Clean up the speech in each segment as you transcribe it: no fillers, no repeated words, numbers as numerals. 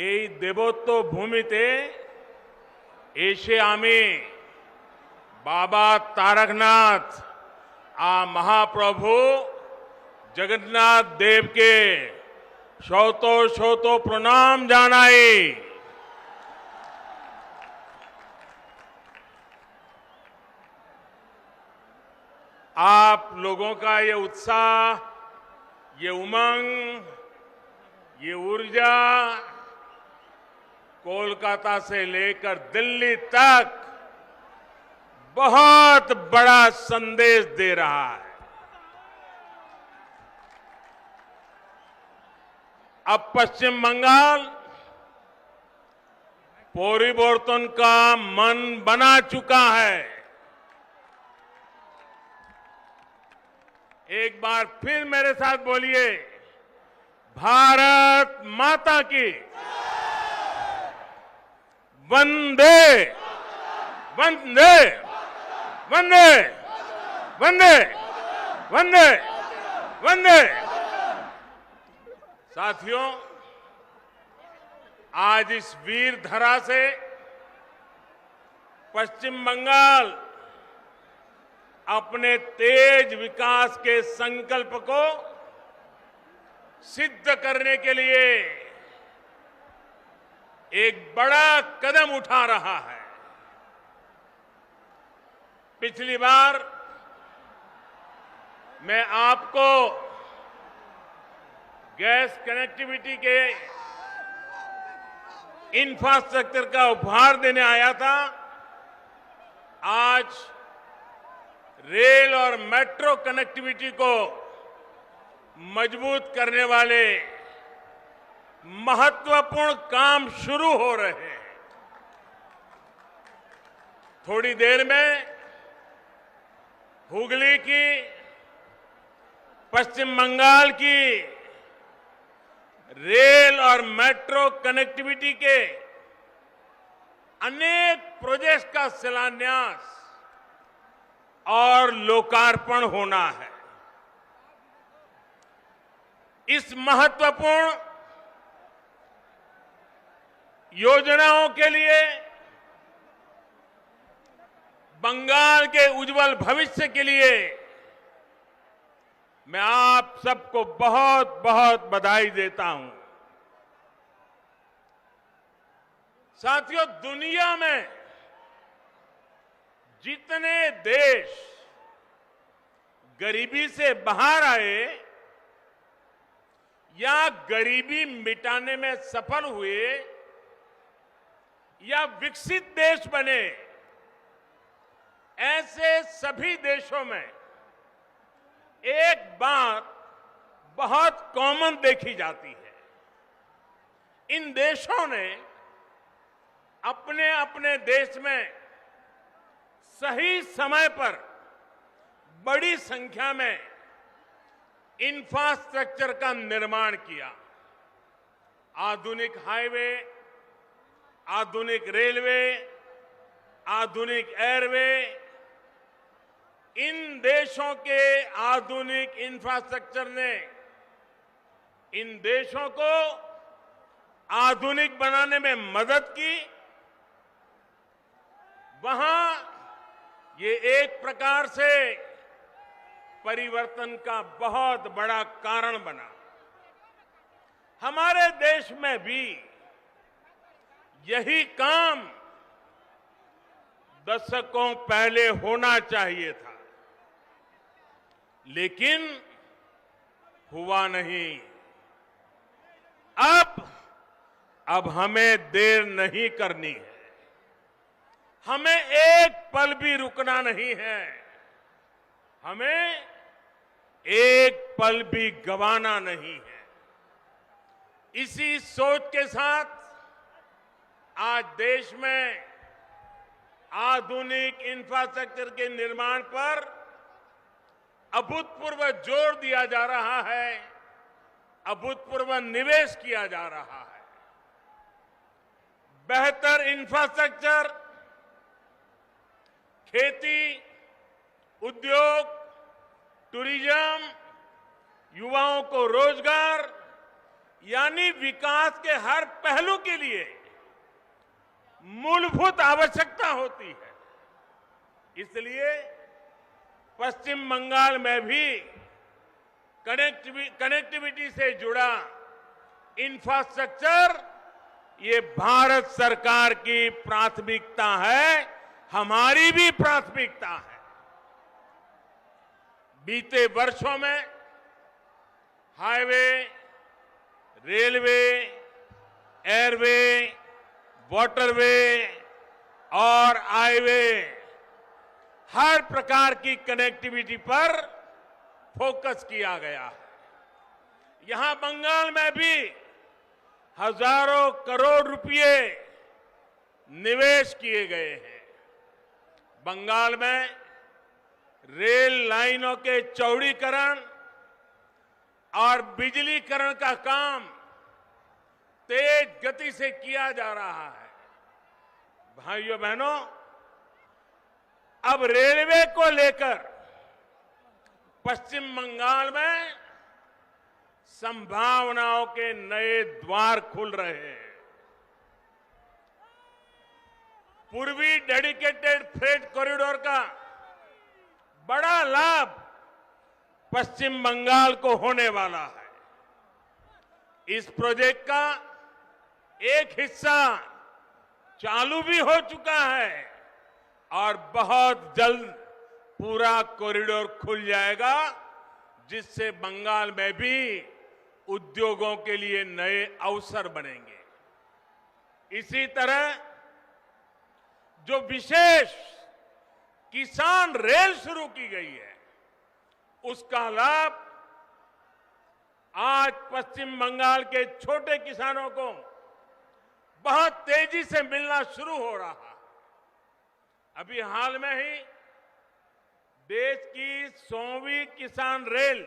এই দেবত্ব ভূমিতে এসে আমি বাবা তারকনাথ মহাপ্রভু জগন্নাথ দেবকে শত শত प्रणाम জানাই। आप लोगों का ये उत्साह, ये उमंग, ये ऊर्जा कोलकाता से लेकर दिल्ली तक बहुत बड़ा संदेश दे रहा है। अब पश्चिम बंगाल परिवर्तन का मन बना चुका है। एक बार फिर मेरे साथ बोलिए, भारत माता की वंदे वंदे वंदे वंदे वंदे वंदे। साथियों, आज इस वीर धरा से पश्चिम बंगाल अपने तेज विकास के संकल्प को सिद्ध करने के लिए एक बड़ा कदम उठा रहा है। पिछली बार मैं आपको गैस कनेक्टिविटी के इंफ्रास्ट्रक्चर का उपहार देने आया था। आज रेल और मेट्रो कनेक्टिविटी को मजबूत करने वाले महत्वपूर्ण काम शुरू हो रहे हैं। थोड़ी देर में हुगली की, पश्चिम बंगाल की रेल और मेट्रो कनेक्टिविटी के अनेक प्रोजेक्ट्स का शिलान्यास और लोकार्पण होना है। इस महत्वपूर्ण योजनाओं के लिए, बंगाल के उज्जवल भविष्य के लिए मैं आप सबको बहुत बहुत बधाई देता हूं। साथियों, दुनिया में जितने देश गरीबी से बाहर आए या गरीबी मिटाने में सफल हुए या विकसित देश बने, ऐसे सभी देशों में एक बात बहुत कॉमन देखी जाती है। इन देशों ने अपने अपने देश में सही समय पर बड़ी संख्या में इंफ्रास्ट्रक्चर का निर्माण किया। आधुनिक हाईवे, आधुनिक रेलवे, आधुनिक एयरवे, इन देशों के आधुनिक इंफ्रास्ट्रक्चर ने इन देशों को आधुनिक बनाने में मदद की। वहां ये एक प्रकार से परिवर्तन का बहुत बड़ा कारण बना। हमारे देश में भी यही काम दशकों पहले होना चाहिए था, लेकिन हुआ नहीं। अब हमें देर नहीं करनी है। हमें एक पल भी रुकना नहीं है। हमें एक पल भी गंवाना नहीं है। इसी सोच के साथ आज देश में आधुनिक इंफ्रास्ट्रक्चर के निर्माण पर अभूतपूर्व जोर दिया जा रहा है, अभूतपूर्व निवेश किया जा रहा है। बेहतर इंफ्रास्ट्रक्चर, खेती, उद्योग, टूरिज्म, युवाओं को रोजगार, यानी विकास के हर पहलू के लिए मूलभूत आवश्यकता होती है। इसलिए पश्चिम बंगाल में भी कनेक्टिविटी से जुड़ा इंफ्रास्ट्रक्चर ये भारत सरकार की प्राथमिकता है, हमारी भी प्राथमिकता है। बीते वर्षों में हाईवे, रेलवे, एयरवे, वाटरवे और आईवे हर प्रकार की कनेक्टिविटी पर फोकस किया गया है। यहां बंगाल में भी हजारों करोड़ रुपए निवेश किए गए हैं। बंगाल में रेल लाइनों के चौड़ीकरण और बिजलीकरण का काम तेज गति से किया जा रहा है। भाइयों बहनों, अब रेलवे को लेकर पश्चिम बंगाल में संभावनाओं के नए द्वार खुल रहे हैं। पूर्वी डेडिकेटेड फ्रेट कॉरिडोर का बड़ा लाभ पश्चिम बंगाल को होने वाला है। इस प्रोजेक्ट का एक हिस्सा चालू भी हो चुका है और बहुत जल्द पूरा कॉरिडोर खुल जाएगा, जिससे बंगाल में भी उद्योगों के लिए नए अवसर बनेंगे। इसी तरह जो विशेष किसान रेल शुरू की गई है, उसका लाभ आज पश्चिम बंगाल के छोटे किसानों को बहुत तेजी से मिलना शुरू हो रहा है। अभी हाल में ही देश की 100वीं किसान रेल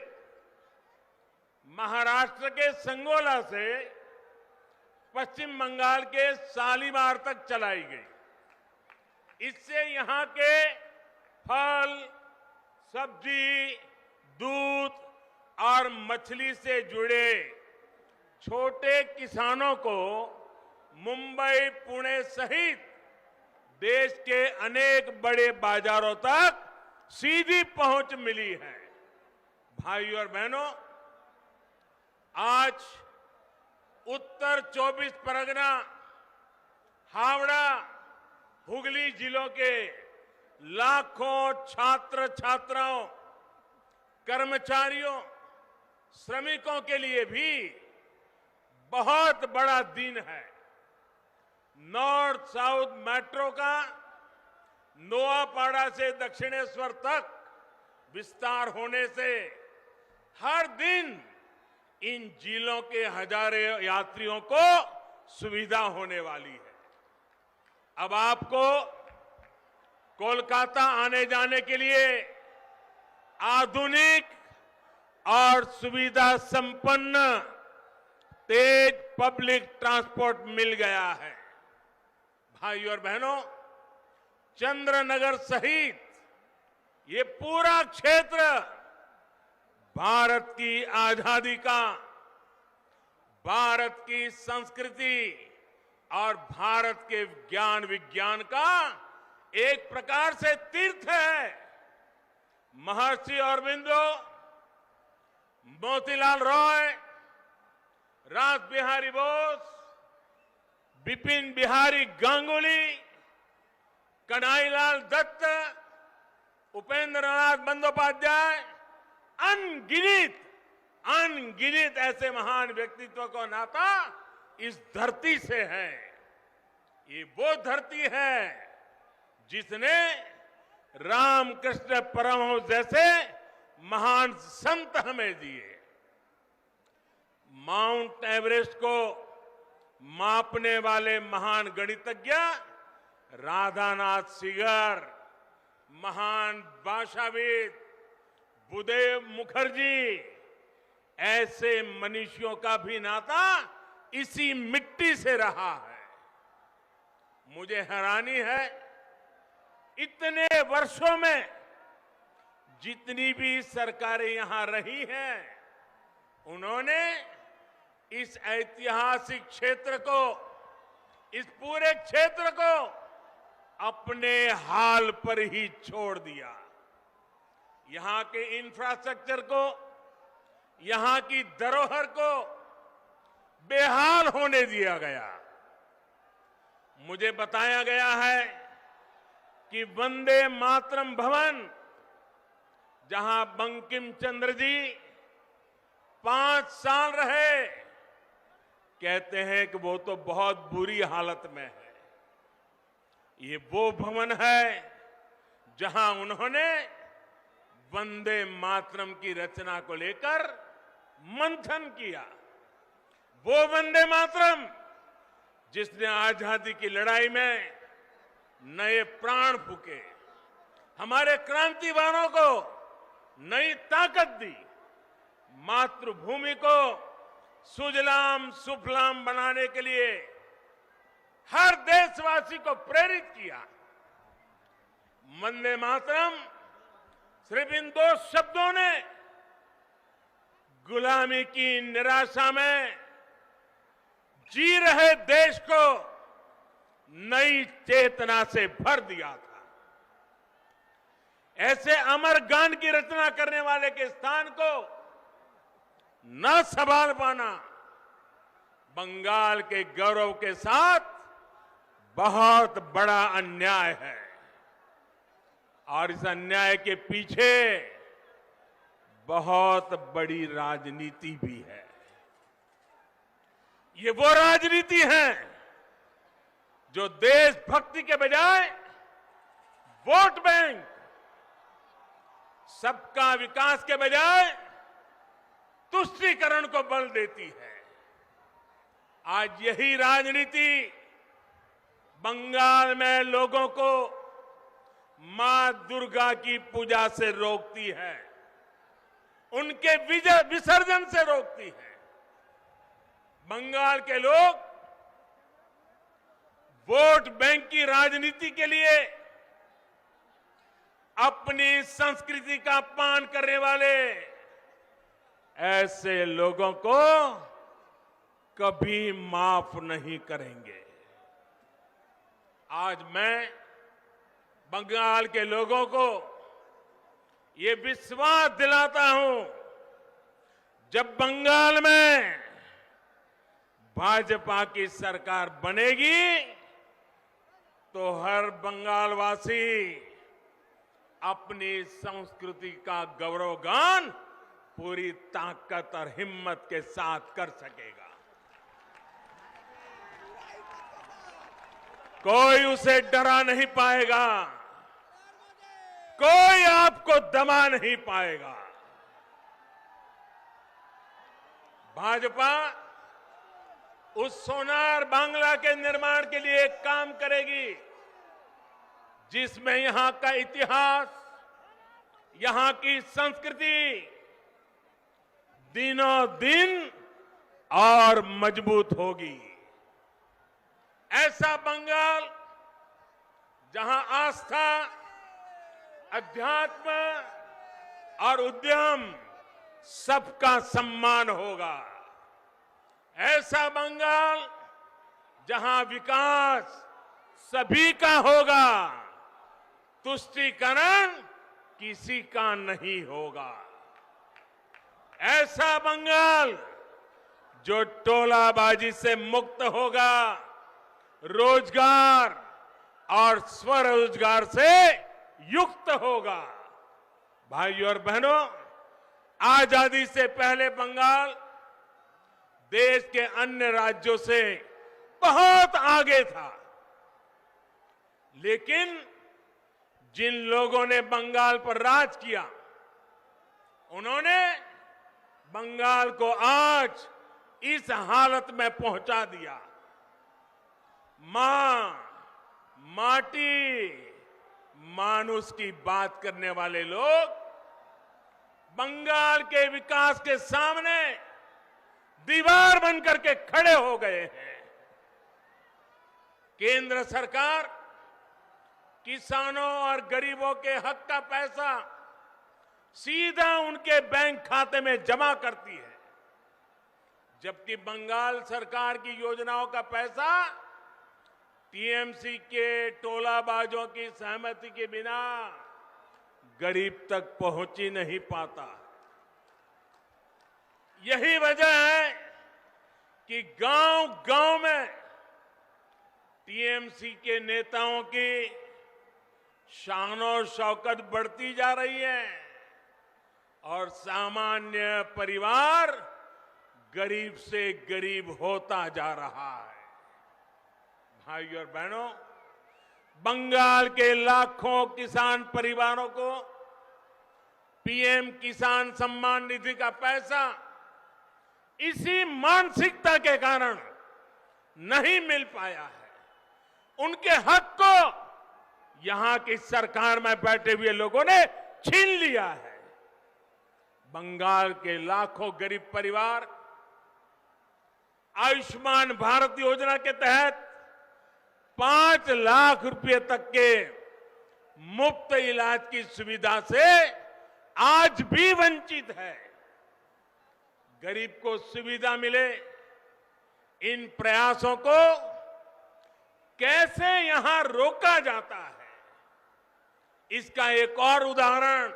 महाराष्ट्र के संगोला से पश्चिम बंगाल के शालीमार तक चलाई गई। इससे यहां के फल, सब्जी, दूध और मछली से जुड़े छोटे किसानों को मुंबई, पुणे सहित देश के अनेक बड़े बाजारों तक सीधी पहुंच मिली है। भाइयों और बहनों, आज उत्तर 24 परगना, हावड़ा, हुगली जिलों के लाखों छात्र छात्राओं, कर्मचारियों, श्रमिकों के लिए भी बहुत बड़ा दिन है। नॉर्थ साउथ मेट्रो का नोआपाड़ा से दक्षिणेश्वर तक विस्तार होने से हर दिन इन जिलों के हजारों यात्रियों को सुविधा होने वाली है। अब आपको कोलकाता आने जाने के लिए आधुनिक और सुविधा संपन्न तेज पब्लिक ट्रांसपोर्ट मिल गया है। भाइयों और बहनों, चंद्रनगर सहित ये पूरा क्षेत्र भारत की आजादी का, भारत की संस्कृति और भारत के ज्ञान विज्ञान का एक प्रकार से तीर्थ है। महर्षि अरबिंदो, मोतीलाल रॉय, रास बिहारी बोस, बिपिन बिहारी गांगुली, कन्हैयालाल दत्त, उपेंद्र नाथ बंदोपाध्याय, अनगिनत ऐसे महान व्यक्तित्व का नाता इस धरती से है। ये वो धरती है जिसने रामकृष्ण परमहंस जैसे महान संत हमें दिए। माउंट एवरेस्ट को मापने वाले महान गणितज्ञ राधानाथ सिगर, महान भाषाविद बुद्धदेव मुखर्जी, ऐसे मनीषियों का भी नाता इसी मिट्टी से रहा है। मुझे हैरानी है, इतने वर्षों में जितनी भी सरकारें यहां रही हैं, उन्होंने इस ऐतिहासिक क्षेत्र को, इस पूरे क्षेत्र को अपने हाल पर ही छोड़ दिया। यहां के इंफ्रास्ट्रक्चर को, यहां की धरोहर को बेहाल होने दिया गया। मुझे बताया गया है कि वंदे मातरम भवन, जहां बंकिम चंद्र जी 5 साल रहे, कहते हैं कि वो तो बहुत बुरी हालत में है। ये वो भवन है जहां उन्होंने वंदे मातरम की रचना को लेकर मंथन किया। वो वंदे मातरम जिसने आजादी की लड़ाई में नए प्राण फूके, हमारे क्रांतिवानों को नई ताकत दी, मातृभूमि को सुजलाम सुफलाम बनाने के लिए हर देशवासी को प्रेरित किया। वंदे मातरम सिर्फ इन 2 शब्दों ने गुलामी की निराशा में जी रहे देश को नई चेतना से भर दिया था। ऐसे अमर गान की रचना करने वाले के स्थान को न संभाल पाना बंगाल के गौरव के साथ बहुत बड़ा अन्याय है। और इस अन्याय के पीछे बहुत बड़ी राजनीति भी है। ये वो राजनीति है जो देशभक्ति के बजाय वोट बैंक, सबका विकास के बजाय तुष्टीकरण को बल देती है। आज यही राजनीति बंगाल में लोगों को मां दुर्गा की पूजा से रोकती है, उनके विसर्जन से रोकती है। बंगाल के लोग वोट बैंक की राजनीति के लिए अपनी संस्कृति का अपमान करने वाले ऐसे लोगों को कभी माफ नहीं करेंगे। आज मैं बंगाल के लोगों को ये विश्वास दिलाता हूं, जब बंगाल में भाजपा की सरकार बनेगी तो हर बंगालवासी अपनी संस्कृति का गौरवगान पूरी ताकत और हिम्मत के साथ कर सकेगा। कोई उसे डरा नहीं पाएगा, कोई आपको दबा नहीं पाएगा। भाजपा उस सोनार बांग्ला के निर्माण के लिए एक काम करेगी जिसमें यहां का इतिहास, यहां की संस्कृति दिनों दिन और मजबूत होगी। ऐसा बंगाल जहां आस्था, अध्यात्म और उद्यम सबका सम्मान होगा। ऐसा बंगाल जहां विकास सभी का होगा, तुष्टीकरण किसी का नहीं होगा। ऐसा बंगाल जो टोलाबाजी से मुक्त होगा, रोजगार और स्वरोजगार से युक्त होगा। भाइयों और बहनों, आजादी से पहले बंगाल देश के अन्य राज्यों से बहुत आगे था, लेकिन जिन लोगों ने बंगाल पर राज किया, उन्होंने बंगाल को आज इस हालत में पहुंचा दिया। मां, माटी, मानुष की बात करने वाले लोग बंगाल के विकास के सामने दीवार बनकर के खड़े हो गए हैं। केंद्र सरकार किसानों और गरीबों के हक का पैसा सीधा उनके बैंक खाते में जमा करती है, जबकि बंगाल सरकार की योजनाओं का पैसा टीएमसी के टोलाबाजों की सहमति के बिना गरीब तक पहुंच ही नहीं पाता। यही वजह है कि गांव-गांव में टीएमसी के नेताओं की शान और शौकत बढ़ती जा रही है और सामान्य परिवार गरीब से गरीब होता जा रहा है। भाइयों और बहनों, बंगाल के लाखों किसान परिवारों को पीएम किसान सम्मान निधि का पैसा इसी मानसिकता के कारण नहीं मिल पाया है। उनके हक को यहां की सरकार में बैठे हुए लोगों ने छीन लिया है। बंगाल के लाखों गरीब परिवार आयुष्मान भारत योजना के तहत 5 लाख रुपए तक के मुफ्त इलाज की सुविधा से आज भी वंचित है। गरीब को सुविधा मिले, इन प्रयासों को कैसे यहां रोका जाता है, इसका एक और उदाहरण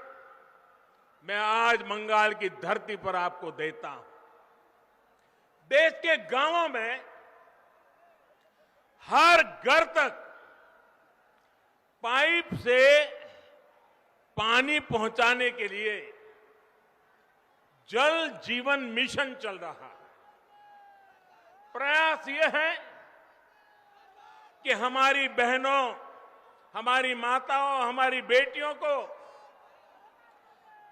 मैं आज बंगाल की धरती पर आपको देता हूं। देश के गांवों में हर घर तक पाइप से पानी पहुंचाने के लिए जल जीवन मिशन चल रहा है। प्रयास यह है कि हमारी बहनों, हमारी माताओं, हमारी बेटियों को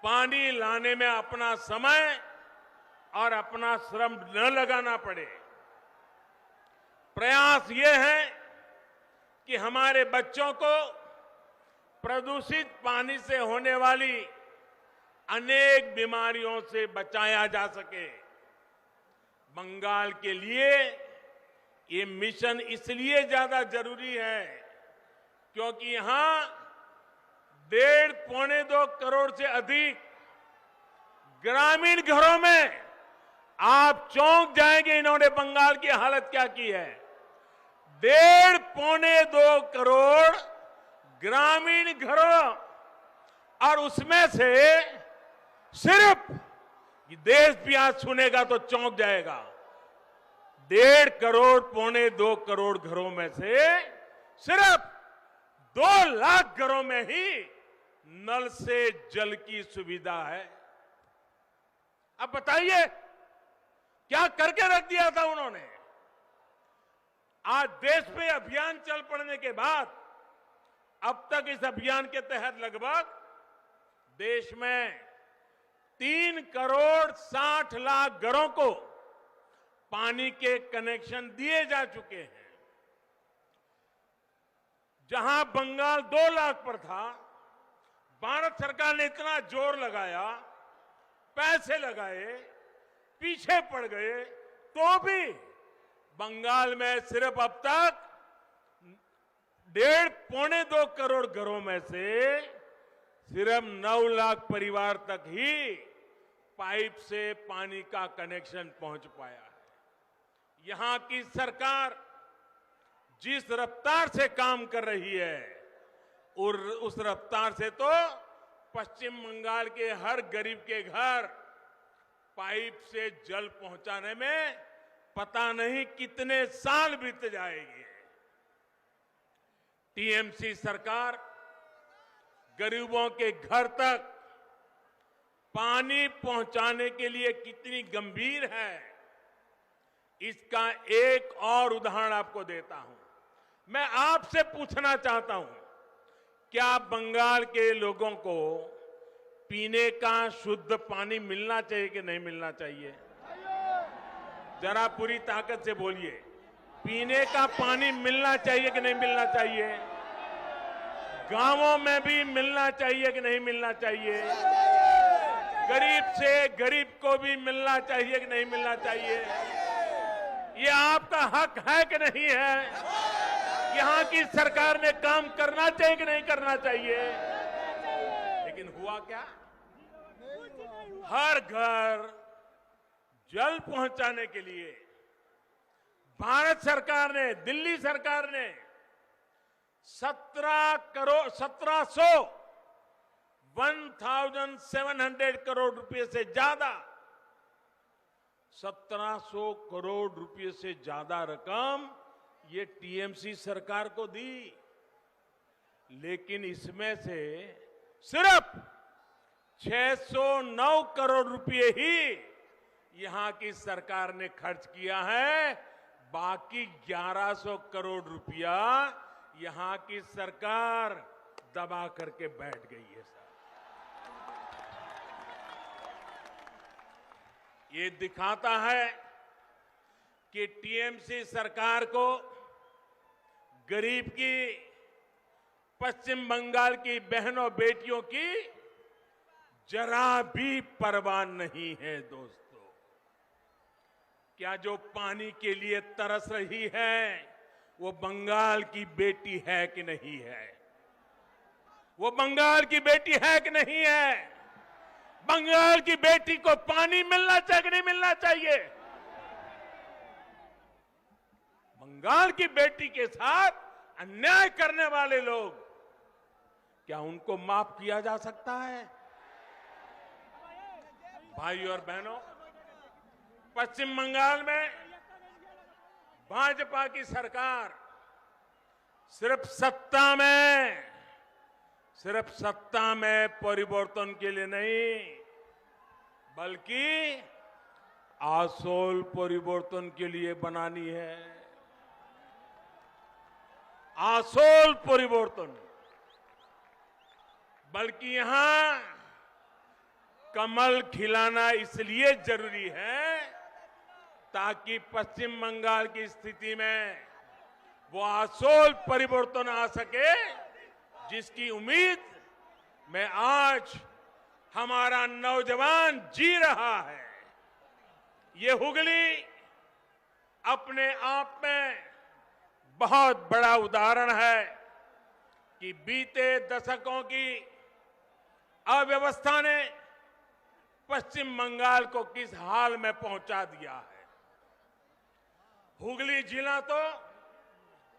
पानी लाने में अपना समय और अपना श्रम न लगाना पड़े। प्रयास यह है कि हमारे बच्चों को प्रदूषित पानी से होने वाली अनेक बीमारियों से बचाया जा सके। बंगाल के लिए ये मिशन इसलिए ज्यादा जरूरी है क्योंकि यहां 1.5-2 करोड़ से अधिक ग्रामीण घरों में आप चौंक जाएंगे इन्होंने बंगाल की हालत क्या की है। 1.5-2 करोड़ ग्रामीण घरों और उसमें से सिर्फ देश भी आज सुनेगा तो चौंक जाएगा। 1.5 करोड़ 1.25-2 करोड़ घरों में से सिर्फ 2 लाख घरों में ही नल से जल की सुविधा है। अब बताइए क्या करके रख दिया था उन्होंने। आज देश में अभियान चल पड़ने के बाद अब तक इस अभियान के तहत लगभग देश में 3 करोड़ 60 लाख घरों को पानी के कनेक्शन दिए जा चुके हैं। जहां बंगाल 2 लाख पर था, भारत सरकार ने इतना जोर लगाया, पैसे लगाए, पीछे पड़ गए, तो भी बंगाल में सिर्फ अब तक 1.5-2 करोड़ घरों में से सिर्फ 9 लाख परिवार तक ही पाइप से पानी का कनेक्शन पहुंच पाया है। यहां की सरकार जिस रफ्तार से काम कर रही है और उस रफ्तार से तो पश्चिम बंगाल के हर गरीब के घर पाइप से जल पहुंचाने में पता नहीं कितने साल बीत जाएंगे। टीएमसी सरकार गरीबों के घर तक पानी पहुंचाने के लिए कितनी गंभीर है, इसका एक और उदाहरण आपको देता हूं। मैं आपसे पूछना चाहता हूं, क्या बंगाल के लोगों को पीने का शुद्ध पानी मिलना चाहिए कि नहीं मिलना चाहिए? जरा पूरी ताकत से बोलिए, पीने का पानी मिलना चाहिए कि नहीं मिलना चाहिए? गांवों में भी मिलना चाहिए कि नहीं मिलना चाहिए? गरीब से गरीब को भी मिलना चाहिए कि नहीं मिलना चाहिए? ये आपका हक है कि नहीं है? यहां की सरकार ने काम करना चाहिए कि नहीं करना चाहिए? लेकिन हुआ क्या? हर घर जल पहुंचाने के लिए भारत सरकार ने, दिल्ली सरकार ने 1700 करोड़ रुपए से ज्यादा 1700 करोड़ रुपए से ज्यादा रकम ये टीएमसी सरकार को दी। लेकिन इसमें से सिर्फ 609 करोड़ रुपए ही यहां की सरकार ने खर्च किया है। बाकी 1100 करोड़ रुपया यहां की सरकार दबा करके बैठ गई है। सर, ये दिखाता है कि टीएमसी सरकार को गरीब की, पश्चिम बंगाल की बहनों बेटियों की जरा भी परवाह नहीं है। दोस्तों, क्या जो पानी के लिए तरस रही है वो बंगाल की बेटी है कि नहीं है? वो बंगाल की बेटी है कि नहीं है? बंगाल की बेटी को पानी मिलना चाहिए कि नहीं मिलना चाहिए? बंगाल की बेटी के साथ अन्याय करने वाले लोग, क्या उनको माफ किया जा सकता है? भाइयों और बहनों, पश्चिम बंगाल में भाजपा की सरकार सिर्फ सत्ता में परिवर्तन के लिए नहीं, बल्कि आसोल परिवर्तन के लिए बनानी है। आसोल परिवर्तन, बल्कि यहां कमल खिलाना इसलिए जरूरी है ताकि पश्चिम बंगाल की स्थिति में वो आसोल परिवर्तन आ सके, जिसकी उम्मीद में आज हमारा नौजवान जी रहा है। ये हुगली अपने आप में बहुत बड़ा उदाहरण है कि बीते दशकों की अव्यवस्था ने पश्चिम बंगाल को किस हाल में पहुंचा दिया है। हुगली जिला तो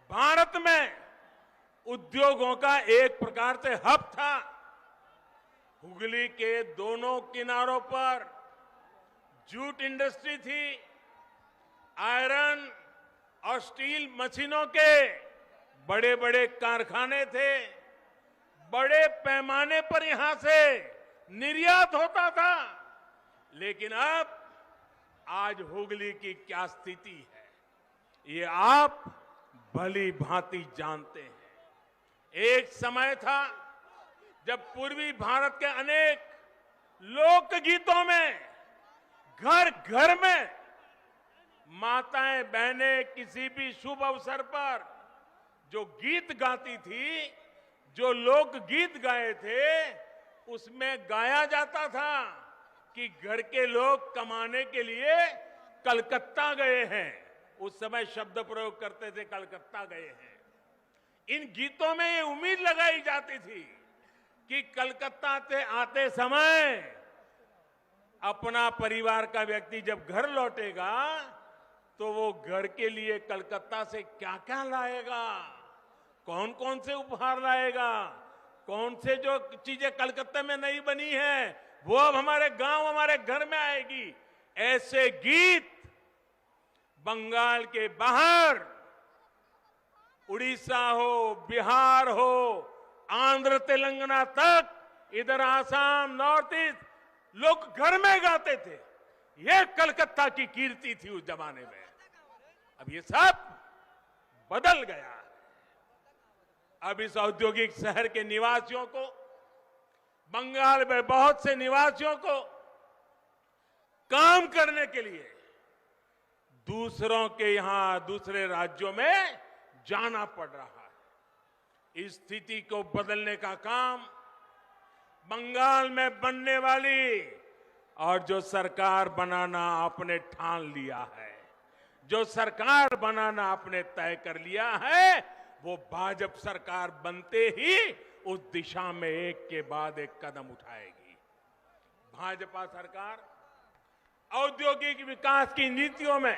भारत में उद्योगों का एक प्रकार से हब था। हुगली के दोनों किनारों पर जूट इंडस्ट्री थी, आयरन और स्टील मशीनों के बड़े बड़े कारखाने थे, बड़े पैमाने पर यहां से निर्यात होता था। लेकिन अब आज हुगली की क्या स्थिति है, ये आप भली भांति जानते हैं। एक समय था जब पूर्वी भारत के अनेक लोकगीतों में घर घर में माताएं बहनें किसी भी शुभ अवसर पर जो गीत गाती थी, जो लोकगीत गाए थे, उसमें गाया जाता था कि घर के लोग कमाने के लिए कलकत्ता गए हैं। उस समय शब्द प्रयोग करते थे, कलकत्ता गए हैं। इन गीतों में ये उम्मीद लगाई जाती थी कि कलकत्ता से आते समय अपना परिवार का व्यक्ति जब घर लौटेगा तो वो घर के लिए कलकत्ता से क्या क्या लाएगा, कौन कौन से उपहार लाएगा, कौन से जो चीजें कलकत्ता में नहीं बनी है वो अब हमारे गांव, हमारे घर में आएगी। ऐसे गीत बंगाल के बाहर, उड़ीसा हो, बिहार हो, आंध्र तेलंगाना तक, इधर आसाम, नॉर्थ ईस्ट, लोग घर में गाते थे। ये कलकत्ता की कीर्ति थी उस जमाने में। अब ये सब बदल गया। अब इस औद्योगिक शहर के निवासियों को, बंगाल में बहुत से निवासियों को काम करने के लिए दूसरों के यहां, दूसरे राज्यों में जाना पड़ रहा है। इस स्थिति को बदलने का काम बंगाल में बनने वाली और जो सरकार बनाना आपने ठान लिया है, जो सरकार बनाना आपने तय कर लिया है, वो भाजपा सरकार बनते ही उस दिशा में एक के बाद एक कदम उठाएगी। भाजपा सरकार औद्योगिक विकास की नीतियों में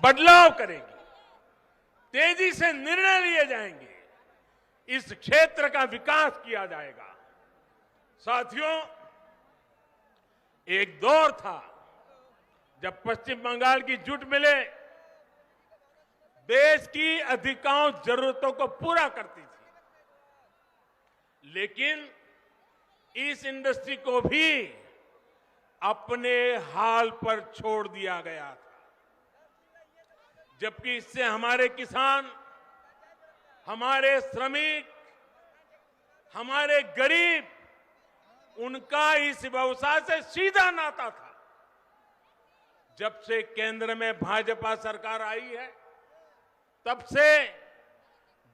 बदलाव करेगी, तेजी से निर्णय लिए जाएंगे, इस क्षेत्र का विकास किया जाएगा। साथियों, एक दौर था जब पश्चिम बंगाल की जूट मिलें देश की अधिकांश जरूरतों को पूरा करती थी, लेकिन इस इंडस्ट्री को भी अपने हाल पर छोड़ दिया गया था, जबकि इससे हमारे किसान, हमारे श्रमिक, हमारे गरीब, उनका इस व्यवसाय से सीधा नाता था। जब से केंद्र में भाजपा सरकार आई है, तब से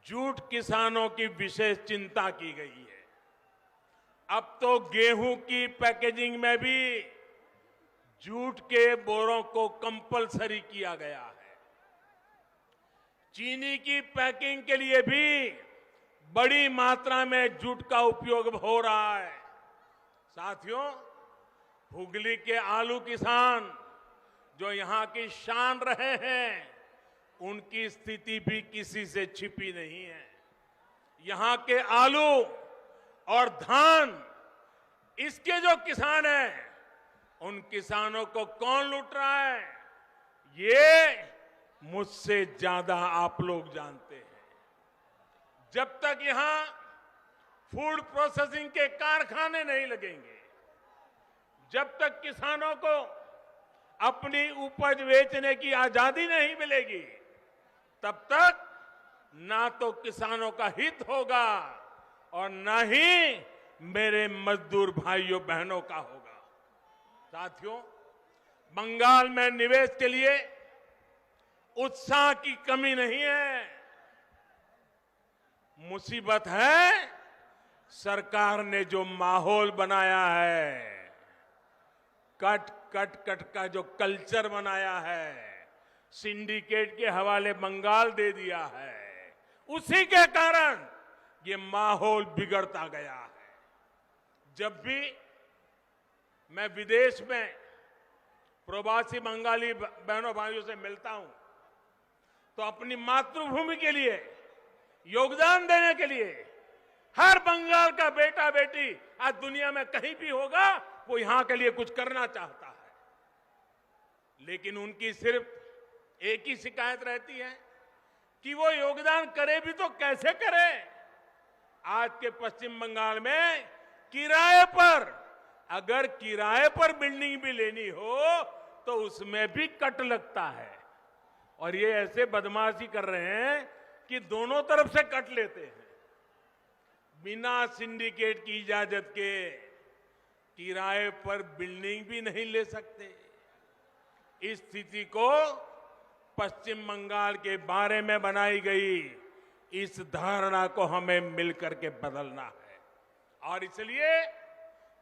जूट किसानों की विशेष चिंता की गई है। अब तो गेहूं की पैकेजिंग में भी जूट के बोरों को कंपलसरी किया गया है। चीनी की पैकिंग के लिए भी बड़ी मात्रा में जूट का उपयोग हो रहा है। साथियों, हुगली के आलू किसान जो यहां की शान रहे हैं, उनकी स्थिति भी किसी से छिपी नहीं है। यहां के आलू और धान, इसके जो किसान हैं, उन किसानों को कौन लूट रहा है, ये मुझसे ज्यादा आप लोग जानते हैं। जब तक यहां फूड प्रोसेसिंग के कारखाने नहीं लगेंगे, जब तक किसानों को अपनी उपज बेचने की आजादी नहीं मिलेगी, तब तक ना तो किसानों का हित होगा और न ही मेरे मजदूर भाइयों बहनों का होगा। साथियों, बंगाल में निवेश के लिए उत्साह की कमी नहीं है। मुसीबत है सरकार ने जो माहौल बनाया है, कट कट कट का जो कल्चर बनाया है, सिंडिकेट के हवाले बंगाल दे दिया है, उसी के कारण ये माहौल बिगड़ता गया है। जब भी मैं विदेश में प्रवासी बंगाली बहनों भाइयों से मिलता हूं, तो अपनी मातृभूमि के लिए योगदान देने के लिए हर बंगाल का बेटा बेटी आज दुनिया में कहीं भी होगा, वो यहां के लिए कुछ करना चाहता है। लेकिन उनकी सिर्फ एक ही शिकायत रहती है कि वो योगदान करे भी तो कैसे करे। आज के पश्चिम बंगाल में किराए पर, अगर किराए पर बिल्डिंग भी लेनी हो तो उसमें भी कट लगता है, और ये ऐसे बदमाशी कर रहे हैं कि दोनों तरफ से कट लेते हैं। बिना सिंडिकेट की इजाजत के किराए पर बिल्डिंग भी नहीं ले सकते। इस स्थिति को पश्चिम बंगाल के बारे में बनाई गई इस धारणा को हमें मिलकर के बदलना है, और इसलिए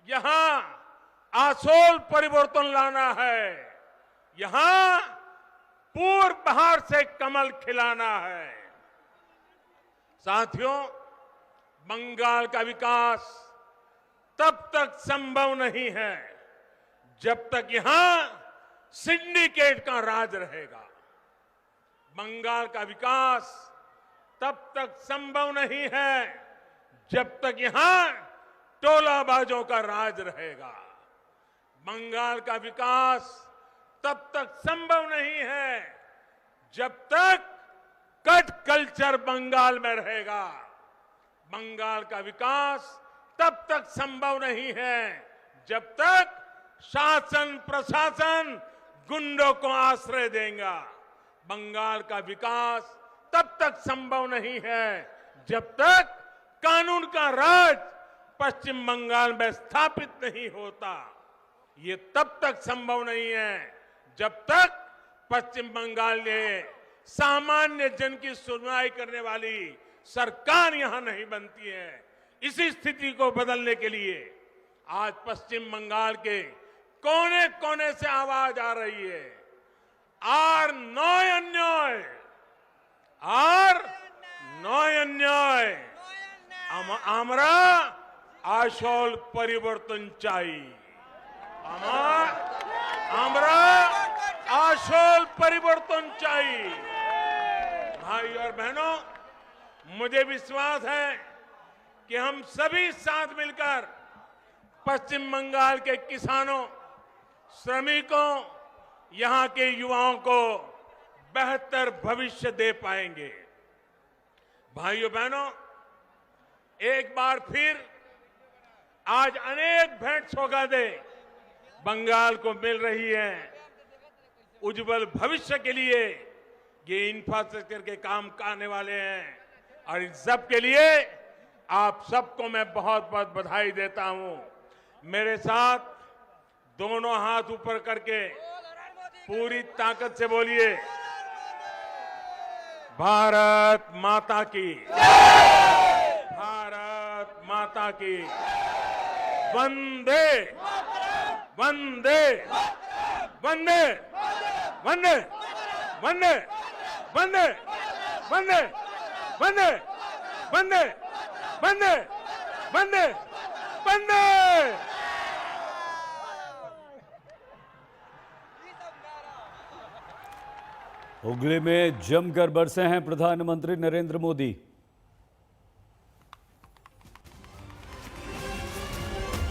यहां आसोल परिवर्तन लाना है। यहां पूर्व बहार से कमल खिलाना है। साथियों, बंगाल का विकास तब तक संभव नहीं है जब तक यहां सिंडिकेट का राज रहेगा। बंगाल का विकास तब तक संभव नहीं है जब तक यहां टोलाबाजों का राज रहेगा। बंगाल का विकास तब तक संभव नहीं है जब तक कट कल्चर बंगाल में रहेगा। बंगाल का विकास तब तक संभव नहीं है जब तक शासन प्रशासन गुंडों को आश्रय देगा। बंगाल का विकास तब तक संभव नहीं है जब तक कानून का राज पश्चिम बंगाल में स्थापित नहीं होता। ये तब तक संभव नहीं है जब तक पश्चिम बंगाल में सामान्य जन की सुनवाई करने वाली सरकार यहां नहीं बनती है। इसी स्थिति को बदलने के लिए आज पश्चिम बंगाल के कोने कोने से आवाज आ रही है, আর নয় অন্যায়, আর নয় অন্যায়, আমরা আসল পরিবর্তন চাই। আমরা আসল परिवर्तन चाहिए। भाई और बहनों, मुझे विश्वास है कि हम सभी साथ मिलकर पश्चिम बंगाल के किसानों, श्रमिकों, यहां के युवाओं को बेहतर भविष्य दे पाएंगे। भाइयों बहनों, एक बार फिर आज अनेक भेंट सौगातें बंगाल को मिल रही है। उज्जवल भविष्य के लिए ये इंफ्रास्ट्रक्चर के काम आने वाले हैं और इन सब के लिए आप सबको मैं बहुत बहुत बधाई देता हूं। मेरे साथ दोनों हाथ ऊपर करके पूरी ताकत से बोलिए, भारत माता की, भारत माता की, वंदे वंदे वंदे वंदे वंदे वंदे वंदे वंदे वंदे वंदे वंदे वंदे। हुगली में जमकर बरसे हैं प्रधानमंत्री नरेंद्र मोदी।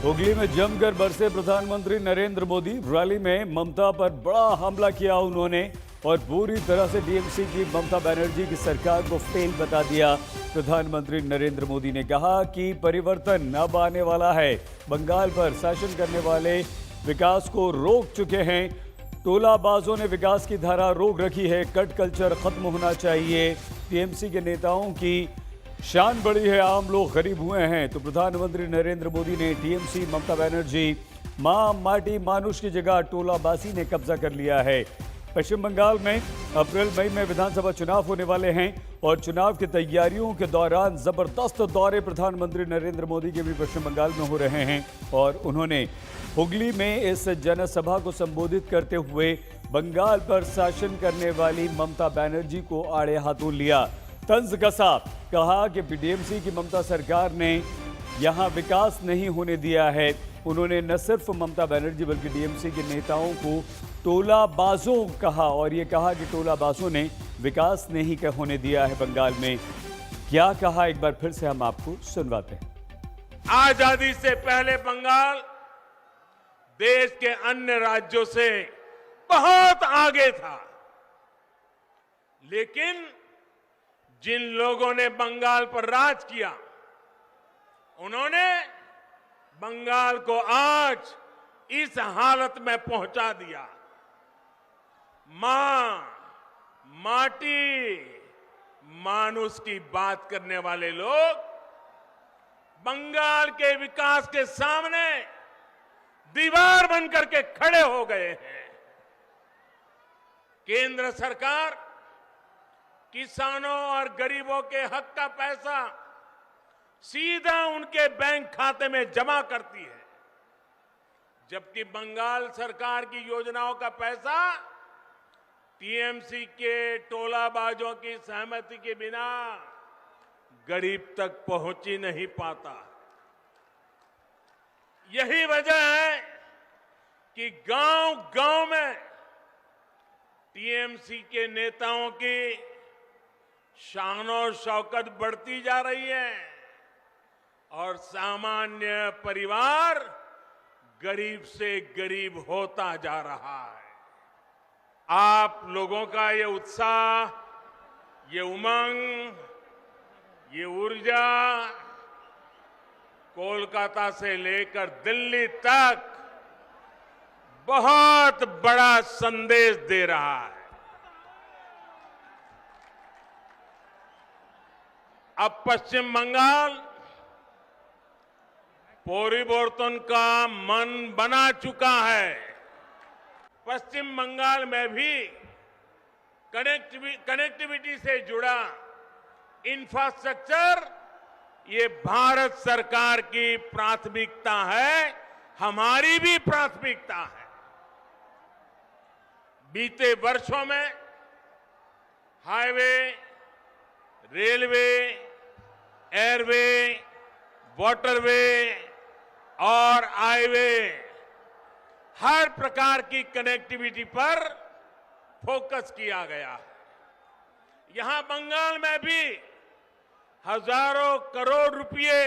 हुगली में जमकर बरसे प्रधानमंत्री नरेंद्र मोदी। रैली में ममता पर बड़ा हमला किया उन्होंने और पूरी तरह से टीएमसी की ममता बनर्जी की सरकार को फेल बता दिया। प्रधानमंत्री नरेंद्र मोदी ने कहा कि परिवर्तन अब आने वाला है। बंगाल पर शासन करने वाले विकास को रोक चुके हैं। टोलाबाजों ने विकास की धारा रोक रखी है। कट कल्चर खत्म होना चाहिए। टीएमसी के नेताओं की शान बढ़ी है, आम लोग गरीब हुए हैं। तो प्रधानमंत्री नरेंद्र मोदी ने टीएमसी ममता बनर्जी मां माटी मानुष की जगह टोलाबाजी ने कब्जा कर लिया है। पश्चिम बंगाल में अप्रैल मई में विधानसभा चुनाव होने वाले हैं और चुनाव की तैयारियों के दौरान जबरदस्त दौरे प्रधानमंत्री नरेंद्र मोदी के भी पश्चिम बंगाल में हो रहे हैं और उन्होंने हुगली में इस जनसभा को संबोधित करते हुए बंगाल पर शासन करने वाली ममता बनर्जी को आड़े हाथों लिया, तंज कसा। कहा कि टीएमसी की ममता सरकार ने यहां विकास नहीं होने दिया है। उन्होंने न सिर्फ ममता बनर्जी बल्कि टीएमसी के नेताओं को टोलाबाजों कहा और ये कहा कि टोलाबाजों ने विकास नहीं होने दिया है बंगाल में। क्या कहा एक बार फिर से हम आपको सुनवाते हैं। आजादी से पहले बंगाल देश के अन्य राज्यों से बहुत आगे था, लेकिन जिन लोगों ने बंगाल पर राज किया उन्होंने बंगाल को आज इस हालत में पहुंचा दिया। मां माटी मानुष की बात करने वाले लोग बंगाल के विकास के सामने दीवार बनकर के खड़े हो गए हैं। केंद्र सरकार किसानों और गरीबों के हक का पैसा सीधा उनके बैंक खाते में जमा करती है, जबकि बंगाल सरकार की योजनाओं का पैसा टीएमसी के टोलाबाजों की सहमति के बिना गरीब तक पहुंच ही नहीं पाता। यही वजह है कि गांव-गांव में टीएमसी के नेताओं की शानो शौकत बढ़ती जा रही है और सामान्य परिवार गरीब से गरीब होता जा रहा है। आप लोगों का ये उत्साह, ये उमंग, ये ऊर्जा कोलकाता से लेकर दिल्ली तक बहुत बड़ा संदेश दे रहा है। अब पश्चिम बंगाल परिवर्तन का मन बना चुका है। पश्चिम बंगाल में भी कनेक्टिविटी से जुड़ा इंफ्रास्ट्रक्चर ये भारत सरकार की प्राथमिकता है, हमारी भी प्राथमिकता है। बीते वर्षों में हाईवे, रेलवे, एयरवे, वाटरवे और हाईवे हर प्रकार की कनेक्टिविटी पर फोकस किया गया है। यहां बंगाल में भी हजारों करोड़ रुपए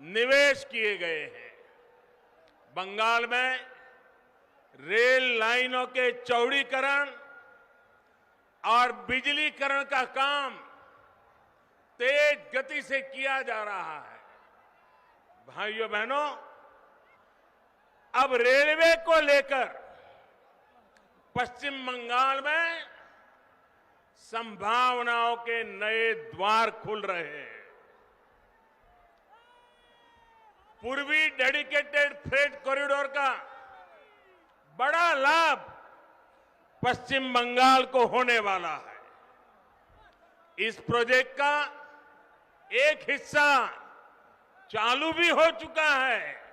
निवेश किए गए हैं। बंगाल में रेल लाइनों के चौड़ीकरण और बिजलीकरण का काम तेज गति से किया जा रहा है। भाइयों बहनों, अब रेलवे को लेकर पश्चिम बंगाल में संभावनाओं के नए द्वार खुल रहे हैं। पूर्वी डेडिकेटेड फ्रेट कॉरिडोर का बड़ा लाभ पश्चिम बंगाल को होने वाला है। इस प्रोजेक्ट का एक हिस्सा चालू भी हो चुका है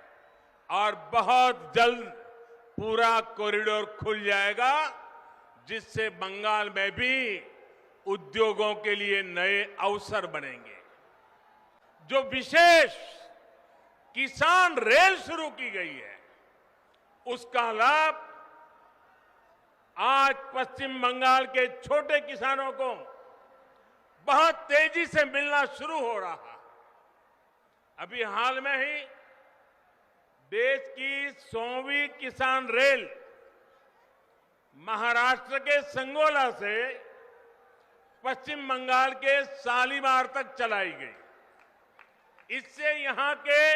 और बहुत जल्द पूरा कॉरिडोर खुल जाएगा, जिससे बंगाल में भी उद्योगों के लिए नए अवसर बनेंगे। जो विशेष किसान रेल शुरू की गई है, उसका लाभ आज पश्चिम बंगाल के छोटे किसानों को बहुत तेजी से मिलना शुरू हो रहा है। अभी हाल में ही देश की 100वीं किसान रेल महाराष्ट्र के संगोला से पश्चिम बंगाल के शालीमार तक चलाई गई। इससे यहां के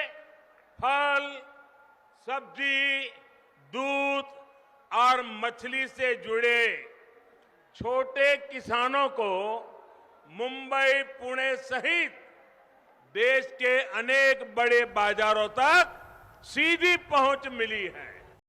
फल, सब्जी, दूध और मछली से जुड़े छोटे किसानों को मुंबई, पुणे सहित देश के अनेक बड़े बाजारों तक सीधी पहुंच मिली है।